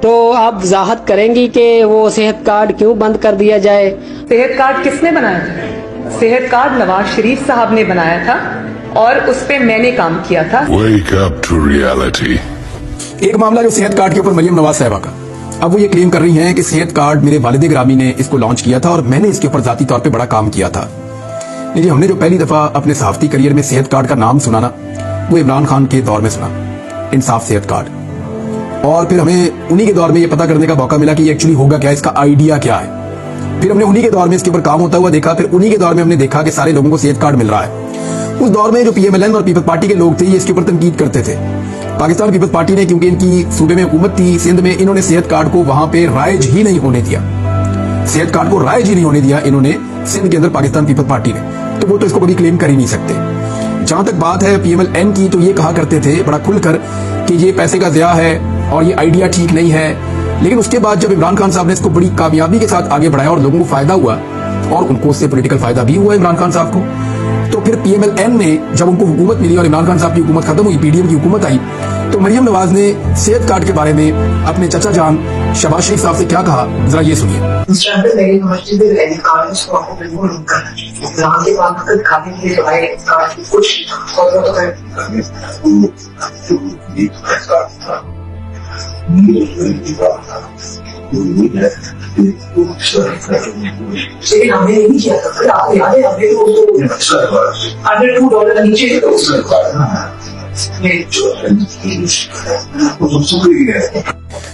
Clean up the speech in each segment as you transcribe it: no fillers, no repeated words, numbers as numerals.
तो आप वजाहत करेंगी कि वो सेहत कार्ड क्यों बंद कर दिया जाए? सेहत कार्ड किसने बनाया था? सेहत कार्ड नवाज शरीफ साहब ने बनाया था और उस पे मैंने काम किया था। Wake up to reality. एक मामला जो सेहत कार्ड के ऊपर मरियम नवाज साहिबा का, अब वो ये क्लेम कर रही हैं कि सेहत कार्ड मेरे वालिद ग्रामी ने इसको लॉन्च किया था और मैंने इसके ऊपर जाती तौर पे बड़ा काम किया था। जी, हमने जो पहली दफा अपने सहाफती करियर में सेहत कार्ड का नाम सुना ना, वो इमरान खान के दौर में सुना, इंसाफ सेहत कार्ड। और फिर हमें उन्हीं के दौर में ये पता करने का मौका मिला कि ये एक्चुअली होगा क्या, इसका आइडिया क्या है। फिर हमने उन्हीं के दौर में इसके ऊपर काम होता हुआ देखा। फिर उन्हीं के दौर में हमने देखा कि सारे लोगों को सेहत कार्ड मिल रहा है। उस दौर में जो पीएमएलएन और पीपल्स पार्टी के लोग थे, ये इसके ऊपर तनकीद करते थे। पाकिस्तान पीपल्स पार्टी ने, क्योंकि इनकी सूबे में हुकूमत थी सिंध में, इन्होंने सेहत कार्ड को वहां पे राइज ही नहीं होने दिया। सेहत कार्ड को राइज ही नहीं होने दिया इन्होंने सिंध के अंदर, पाकिस्तान पीपल्स पार्टी ने। तो वो तो इसको कभी क्लेम कर ही नहीं सकते। जहां तक बात है पीएमएलएन की, तो ये कहा करते थे बड़ा खुलकर कि ये पैसे का ज़िया है और ये आइडिया ठीक नहीं है। लेकिन उसके बाद जब इमरान खान साहब ने इसको बड़ी कामयाबी के साथ आगे बढ़ाया और लोगों को फायदा हुआ और उनको उससे पॉलिटिकल फायदा भी हुआ इमरान खान साहब को, तो फिर पीएमएलएन में जब उनको हुकूमत मिली और इमरान खान साहब की हुकूमत खत्म हुई, पीडीएम की हुकूमत आई, तो मरियम नवाज ने सेहत कार्ड के बारे में अपने चचा जान शहबाज शरीफ साहब से क्या कहा, जरा ये सुनिए। लेकिन हमने नहीं किया था, फिर आपको याद है हमने अंडर $2 नीचे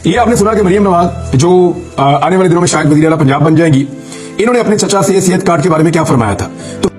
ये आपने सुना कि मरियम नवाज जो आने वाले दिनों में शायद वज़ीर आला पंजाब बन जाएंगी, इन्होंने अपने चचा से सेहत कार्ड के बारे में क्या फरमाया था। तो